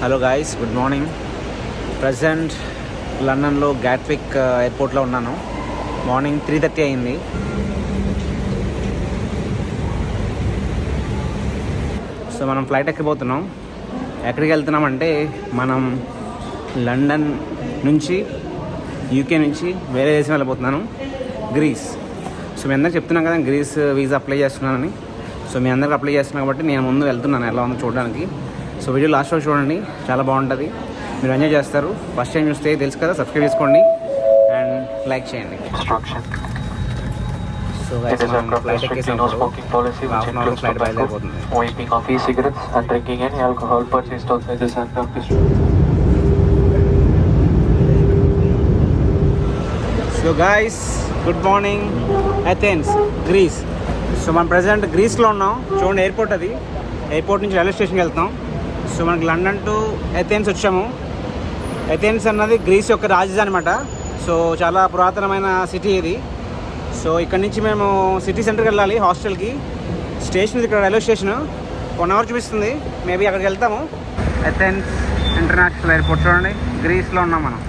Hello guys, good morning. Present లండన్లో Gatwick ఎయిర్పోర్ట్లో ఉన్నాను. మార్నింగ్ 3:30 అయింది. సో మనం ఫ్లైట్ ఎక్కిపోతున్నాం. ఎక్కడికి వెళ్తున్నామంటే మనం లండన్ నుంచి యూకే నుంచి వేరే దేశం వెళ్ళిపోతున్నాను, గ్రీస్. సో మీ అందరికి చెప్తున్నాను కదా, గ్రీస్ వీసా అప్లై చేస్తున్నానని. సో మీ అందరికి అప్లై చేస్తున్నాను కాబట్టి నేను ముందు వెళ్తున్నాను ఎలా ఉందో చూడడానికి. సో వీడియో లాస్ట్ వరకు చూడండి, చాలా బాగుంటుంది, మీరు ఎంజాయ్ చేస్తారు. ఫస్ట్ టైం చూస్తే తెలుసు కదా, సబ్స్క్రైబ్ చేసుకోండి అండ్ లైక్ చేయండి. సో గైస్, మనం ఫ్లైట్ ఎక్కేసాం. ఫ్లైట్ బయలుదేరిపోతుంది. So guys, good morning. Athens, Greece. So మనం ప్రజెంట్ గ్రీస్లో ఉన్నాం. చూడండి, ఎయిర్పోర్ట్ అది. ఎయిర్పోర్ట్ నుంచి రైల్వే స్టేషన్కి వెళ్తాం. సో మనకి లండన్ టు అథెన్స్ వచ్చాము. అథెన్స్ అన్నది గ్రీస్ యొక్క రాజధాని అన్నమాట. సో చాలా పురాతనమైన సిటీ ఇది. సో ఇక్కడ నుంచి మేము సిటీ సెంటర్కి వెళ్ళాలి, హాస్టల్కి. స్టేషన్ ఇక్కడ రైల్వే స్టేషన్ 1 అవర్ చూపిస్తుంది. మేబీ అక్కడికి వెళ్తాము. అథెన్స్ ఇంటర్నేషనల్ ఎయిర్పోర్ట్ చూడండి, గ్రీస్లో ఉన్నాం మనం.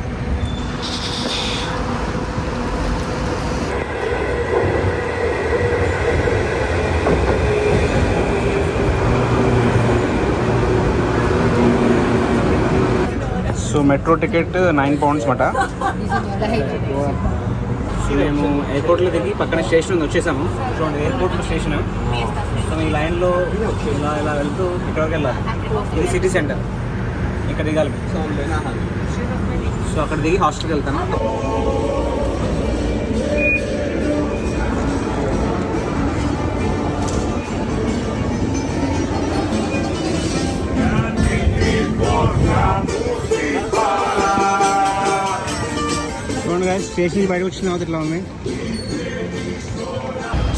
సో మెట్రో టికెట్ £9 మాట. సో మేము ఎయిర్పోర్ట్లో దిగి పక్కన స్టేషన్ ఉంది, వచ్చేసాము. చూడండి, ఎయిర్పోర్ట్లో స్టేషన్. సో ఈ లైన్లో ఇలా వెళ్తూ ఇక్కడికి వెళ్ళాలి. ఇది సిటీ సెంటర్, ఇక్కడ దిగాలి. సో అక్కడ దిగి హాస్టల్కి వెళ్తాను. స్టేషన్ బయటకు వచ్చిన తర్వాత ఇట్లా ఉంది.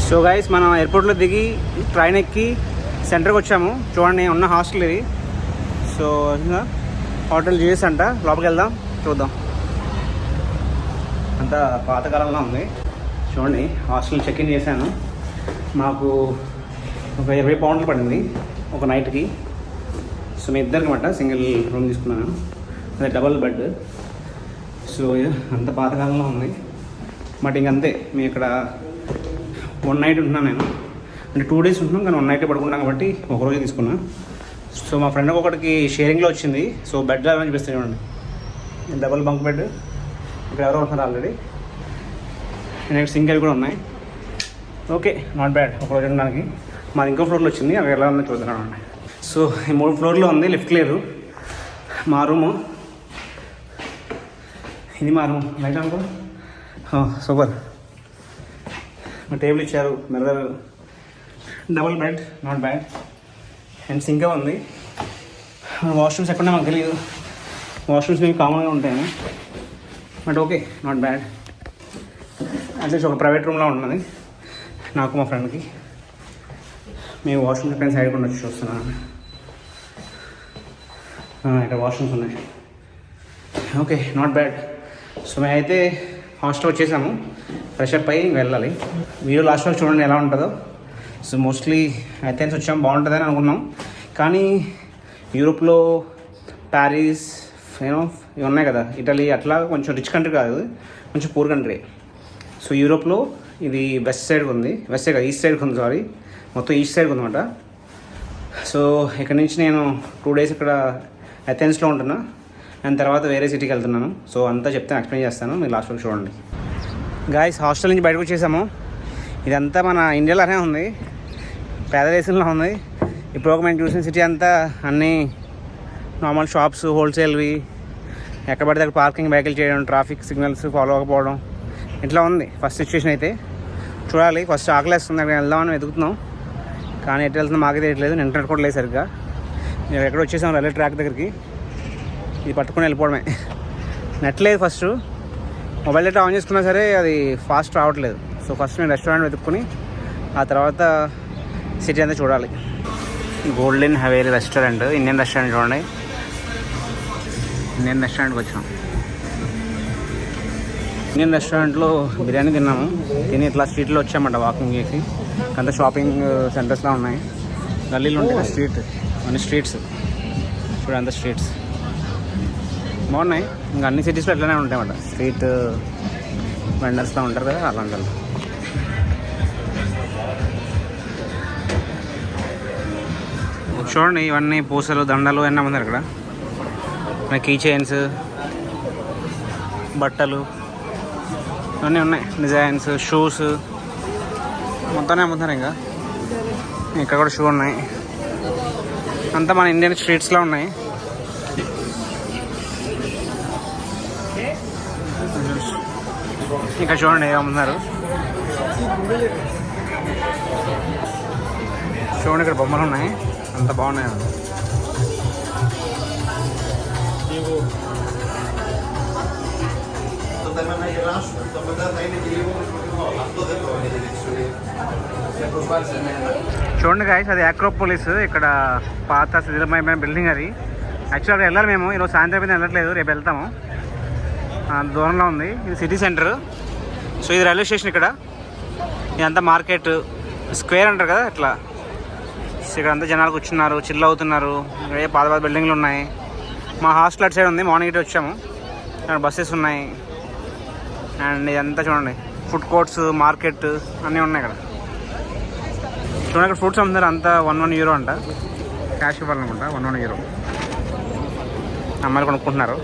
సో గైస్, మనం ఎయిర్పోర్ట్లో దిగి ట్రైన్ ఎక్కి సెంటర్కి వచ్చాము. చూడండి, ఉన్న హాస్టల్ ఇది. సో హోటల్ జీఎస్ అంట. లోపలికి వెళ్దాం, చూద్దాం. అంతా పాతకాలంలో ఉంది. చూడండి, హాస్టల్ చెక్ ఇన్ చేశాను. మాకు ఒక £20 పడింది ఒక నైట్కి. సో మీ ఇద్దరికి మాట సింగిల్ రూమ్ తీసుకున్నాను, అదే డబల్ బెడ్. సో అంత పాతకాలంలో ఉంది. బట్ ఇంకంతే, మేము ఇక్కడ 1 నైట్ ఉంటున్నాను నేను. అంటే 2 డేస్ ఉంటున్నాం, కానీ 1 నైట్ పడుకున్నాం కాబట్టి ఒకరోజు తీసుకున్నా. సో మా ఫ్రెండ్ ఒకటికి షేరింగ్లో వచ్చింది. సో బెడ్ అలా చూపిస్తాను చూడండి, డబల్ బంక్ బెడ్. ఇక్కడ ఎవరో ఉంటున్నారు ఆల్రెడీ. నెక్స్ట్ సింక్ అవి కూడా ఉన్నాయి. ఓకే, నాట్ బ్యాడ్ ఒకరోజు ఉండడానికి. మాది ఇంకో ఫ్లోర్లో వచ్చింది, అవి ఎలా ఉందో చూద్దాం. సో ఈ 3 ఫ్లోర్లో ఉంది, లిఫ్ట్ లేదు. మా రూము ఇది. మా రూమ్ లైట్ అనుకో, సూపర్. మా టేబుల్ ఇచ్చారు, mirror, double bed, not bad. And sink ఉంది. వాష్రూమ్స్ ఎక్కడా మాకు తెలియదు. వాష్రూమ్స్ మేము కామన్గా ఉంటాయి, but okay, not bad. At least ఒక ప్రైవేట్ రూమ్లో ఉన్నది నాకు, మా ఫ్రెండ్కి. మేము వాష్రూమ్స్ ఎక్కడ సైడ్ కూడా వచ్చి చూస్తున్నాను. ఇక్కడ వాష్రూమ్స్ ఉన్నాయి. Okay, not bad. సో మేమైతే హాస్టల్ వచ్చేసాము. ఫ్రెష్ అప్ అయ్యి వెళ్ళాలి. వీడియో లాస్ట్ వరకు చూడండి ఎలా ఉంటుందో. సో మోస్ట్లీ అథెన్స్ వచ్చాము, బాగుంటుందని అనుకున్నాం. కానీ యూరోప్లో ప్యారిస్ ఇవి ఉన్నాయి కదా, ఇటలీ, అట్లా కొంచెం రిచ్ కంట్రీ కాదు, కొంచెం పూర్ కంట్రీ. సో యూరోప్లో ఇది వెస్ట్ సైడ్కి ఉంది, వెస్ట్ సైడ్ ఈస్ట్ సైడ్కి ఉంది, సారీ, మొత్తం ఈస్ట్ సైడ్కి ఉందన్నమాట. సో ఇక్కడ నుంచి నేను 2 డేస్ ఇక్కడ అథెన్స్లో ఉంటున్నా, అండ్ తర్వాత వేరే సిటీకి వెళ్తున్నాను. సో అంతా చెప్తాను, ఎక్స్ప్లెయిన్ చేస్తాను, మీరు లాస్ట్ వరకు చూడండి. గాయస్, హాస్టల్ నుంచి బయటకు వచ్చేసాము. ఇదంతా మన ఇండియాలోనే ఉంది, పేద దేశంలో ఉంది. ఇప్పుడు మేము చూసిన సిటీ అంతా అన్నీ నార్మల్ షాప్స్, హోల్సేల్వి, ఎక్కడ పడితే అక్కడ పార్కింగ్ వెహికల్ చేయడం, ట్రాఫిక్ సిగ్నల్స్ ఫాలో అవ్వకపోవడం, ఇట్లా ఉంది ఫస్ట్ సిచ్యువేషన్ అయితే. చూడాలి, ఫస్ట్ ఆకలేస్తుంది, అక్కడ వెళ్దామని వెతుకుతున్నాం. కానీ ఎటు వెళ్తున్నాం మాకే తెలియట్లేదు, ఇంటర్నెట్ కూడా లేదు సరిగ్గా. మేము ఎక్కడ వచ్చేసాం, రైల్వే ట్రాక్ దగ్గరికి. ఇది పట్టుకొని వెళ్ళిపోవడమే. నెట్ లేదు ఫస్ట్, మొబైల్ డేటా ఆన్ చేసుకున్నా సరే అది ఫాస్ట్ రావట్లేదు. సో ఫస్ట్ నేను రెస్టారెంట్ వెతుక్కుని ఆ తర్వాత సిటీ అంతా చూడాలి. Golden Haveli restaurant, Indian restaurant చూడండి. ఇండియన్ రెస్టారెంట్కి వచ్చాం. ఇండియన్ రెస్టారెంట్లో బిర్యానీ తిన్నాము. తిని ఇట్లా స్ట్రీట్లో వచ్చామంట వాకింగ్ చేసి. అంతా షాపింగ్ సెంటర్స్లా ఉన్నాయి, గల్లీలు ఉంటాయి స్ట్రీట్, అన్ని స్ట్రీట్స్. చూడంత స్ట్రీట్స్ బాగున్నాయి. ఇంకా అన్ని సిటీస్లో ఎట్లనే ఉంటాయి అన్నమాట. స్ట్రీట్ వెండర్స్లో ఉంటారు కదా అలాంటి వాళ్ళు. చూడండి ఇవన్నీ పూసలు దండలు అన్నీ అమ్ముతారు ఇక్కడ. కీ చైన్స్, బట్టలు ఇవన్నీ ఉన్నాయి. డిజైన్స్, షూస్ మొత్తాన్ని అమ్ముతారు. ఇంకా ఇక్కడ కూడా షూ ఉన్నాయి. అంతా మన ఇండియన్ స్ట్రీట్స్లో ఉన్నాయి. ఇంకా చూడండి ఏమన్నారు. చూడండి ఇక్కడ బొమ్మలు ఉన్నాయి. అంత బాగున్నాయి. చూడండి గాయస్, అది ఆక్రోపోలిస్. ఇక్కడ పాత శిథిలమైన బిల్డింగ్ అది. యాక్చువల్గా అక్కడ వెళ్ళాలి మేము. ఈరోజు సాయంత్రం అయితే వెళ్ళట్లేదు, రేపు వెళ్తాము. దూరంలో ఉంది. ఇది సిటీ సెంటర్. సో ఇది రైల్వే స్టేషన్. ఇక్కడ ఇదంతా మార్కెట్ స్క్వేర్ అంటారు కదా ఇట్లా. ఇక్కడ అంతా జనాలు కూర్చున్నారు, చిల్ అవుతున్నారు. ఇక్కడ పాత పాత బిల్డింగ్లు ఉన్నాయి. మా హాస్టల్ అటు సైడ్ ఉంది. మార్నింగ్ ఇటు వచ్చాము. ఇక్కడ బస్సెస్ ఉన్నాయి. అండ్ ఇదంతా చూడండి ఫుడ్ కోర్ట్స్, మార్కెట్ అన్నీ ఉన్నాయి ఇక్కడ. చూడండి ఇక్కడ ఫ్రూట్స్ అమ్ముతారు. అంతా 1 euro అంట. క్యాష్ ఇవ్వాలనుకుంటా. 1 euro. అమ్మాయిలు కొనుక్కుంటున్నారు.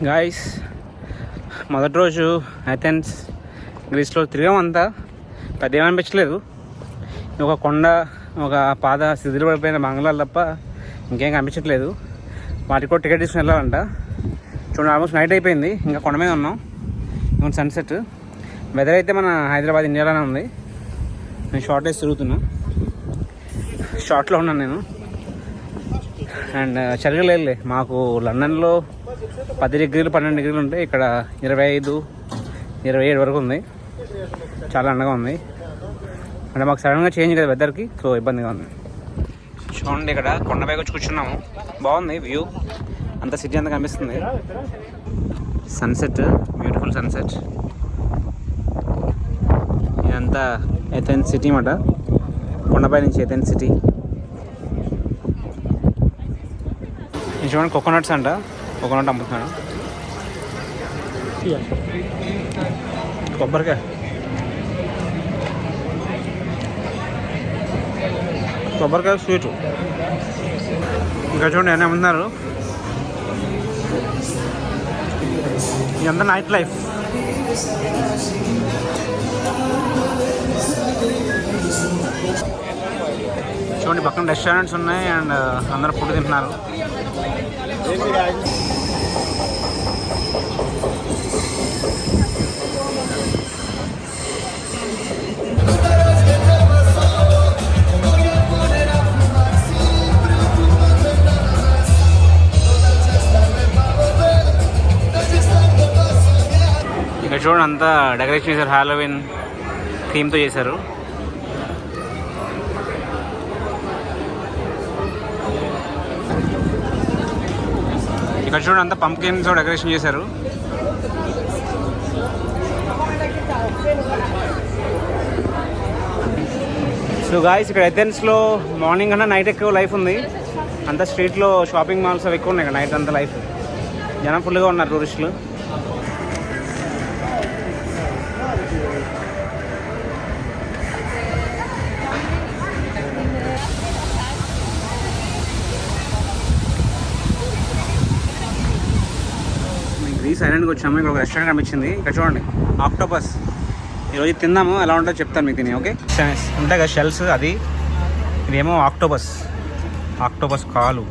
గాయస్, మొదటి రోజు అథెన్స్ గ్రీస్లో తిరిగామంతా. పెద్ద ఏమనిపించలేదు. ఒక కొండ, ఒక పాత శిథిలు పడిపోయిన బంగ్లాలు తప్ప ఇంకేం కనిపించట్లేదు. వాటికి కూడా టికెట్ తీసుకుని వెళ్ళాలంట. చూడండి ఆల్మోస్ట్ నైట్ అయిపోయింది. ఇంకా కొండ మీద ఉన్నాం. ఇంకా సన్సెట్. వెదర్ అయితే మన హైదరాబాద్ ఇండియాలోనే ఉంది. నేను షార్ట్ వేసి తిరుగుతున్నా. షార్ట్లో ఉన్నాను నేను. అండ్ చలిగా లేదులే. మాకు లండన్లో 10 degrees 12 degrees ఉంటాయి. ఇక్కడ 25, 27 వరకు ఉంది. చాలా ఎండగా ఉంది. అంటే మాకు సడన్గా చేంజ్ కదా వెదర్కి, సో ఇబ్బందిగా ఉంది. చూడండి ఇక్కడ కొండపైకి వచ్చి కూర్చున్నాము. బాగుంది వ్యూ. అంతా సిటీ అంతా కనిపిస్తుంది. Sunset, beautiful sunset. ఇదంతా ఏథెన్స్ సిటీ అన్నమాట. కొండపై నుంచి ఏథెన్స్ సిటీ. చూడండి కోకోనట్స్ అంట. కోకోనట్ అమ్ముతున్నాడు. కొబ్బరికాయ, కొబ్బరికాయ స్వీటు. ఇంకా చూడండి అన్నీ అమ్ముతున్నారు. ఇదంతా నైట్ లైఫ్. చూడండి పక్కన రెస్టారెంట్స్ ఉన్నాయి. అండ్ అందరూ ఫుడ్ తింటున్నారు. ఇక్కడ చూడండి అంతా డెకరేషన్ చేశారు. హాలోవిన్ థీమ్తో చేశారు. ఇక్కడ చూడండి అంతా పంప్కిన్స్తో డెకరేషన్ చేశారు. సో గాయస్, ఇక్కడ ఏథెన్స్లో మార్నింగ్ కన్నా నైట్ ఎక్కువ లైఫ్ ఉంది. అంతా స్ట్రీట్లో షాపింగ్ మాల్స్ అవి ఎక్కువ ఉన్నాయి. ఇక్కడ నైట్ అంతా లైఫ్. జనం ఫుల్గా ఉన్నారు టూరిస్టులు. గ్రీస్ ఐలాండ్కి వచ్చాము. ఇక్కడ ఒక రెస్టారెంట్ కనిపించింది. ఇక్కడ చూడండి ఆక్టోపస్. ఈరోజు తిందాము, ఎలా ఉంటుందో చెప్తాను మీకు తిని. ఓకే, ఉంటాయి కదా షెల్స్. అది ఇదేమో ఆక్టోపస్. ఆక్టోపస్ కాలు.